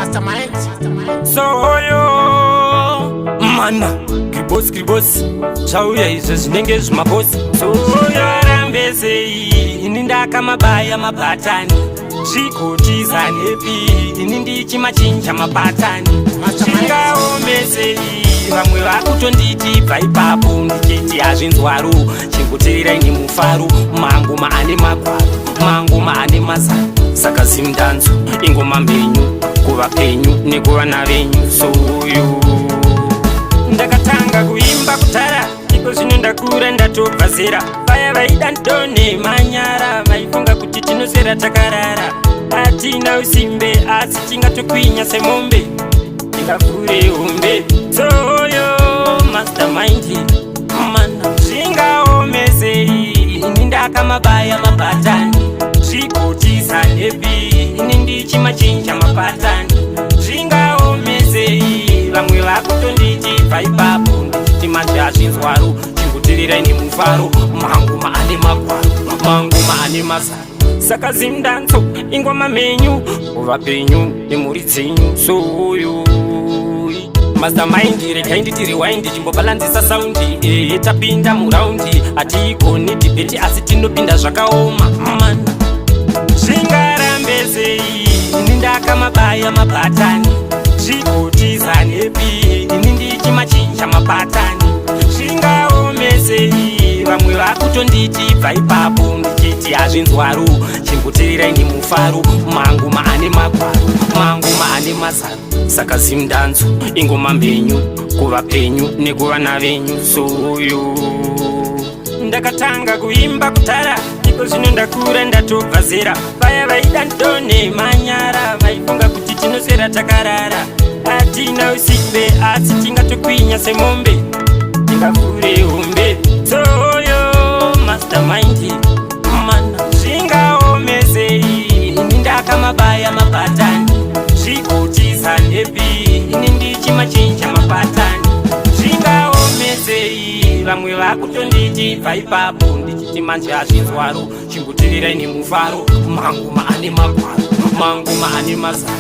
Mastermind. So yo mana kribos chauya izvo zvinenge zvimabosi. So yo arambesei ini ndakamabaya mabhatani zvikotiza nepi ini ndichimachinja mabhatani chingaomesei vamwe vakutonditi bva ipapo ndichiti hazvinzwaru chingoteerai mufaro mangoma ane magwaro mangoma ane mazano saka zimdanzo ingoma mbenyu kuva penyu nekuvana venyu. Soyo ndakatanga kuimba kutara iko zvino ndakura ndatobva zera vaya vaida ndone manyara vaifunga kuti tinosera takarara hatina usimbe asi tingatokwinya semombe tingavhure hombe. Soyo mastermind mana zvingaomesei ini ndakamabaya mabhatani zvikotiza nepi ini ndichimachinja mabhatani zvingaomesei vamwe vakutonditi bva ipapo ndichiti manje hazvinzwaru chingoteererai nemufaro mangoma ane magwaro mangoma ane mazano saka zimdanzo ingoma menyu kuva penyu nemhuri dzenyu. Soyo mastermind regai nditi rewind chimbobalanzisa saundi tapinda muraundi hatigoni dhibheti asi tinopinda zvakaoma mana zvingarambesei ini ndakamabaya mabhatani zvikotiza nepi ini ndichimachinja mabhatani zvingaomesei vamwe vakutonditi bva ipapo ndichiti hazvinzwaru chingoteererai nemufaro mangoma ane magwaro mangoma ane mazano saka zimdanzo ingoma mbenyu kuva penyu nekuvana venyu. Soyo ndakatanga kuimba kutara iko zvino ndakura ndatobva zera vaya vaida ndone manyara vaifunga kuti tinosera takarara hatina usimbe asi tingatokwinya semombe tingavhure hombe. Soyo mastermind mana zvingaomesei ini ndakamabaya mabhatani zvikotiza nepi ini ndichimachinja mabhatani zvingaomesei vamwe vakutonditi bva ipapo ndichiti manje hazvinzwaru chingoteererai nemufaro mangoma ane magwaro mangoma ane mazano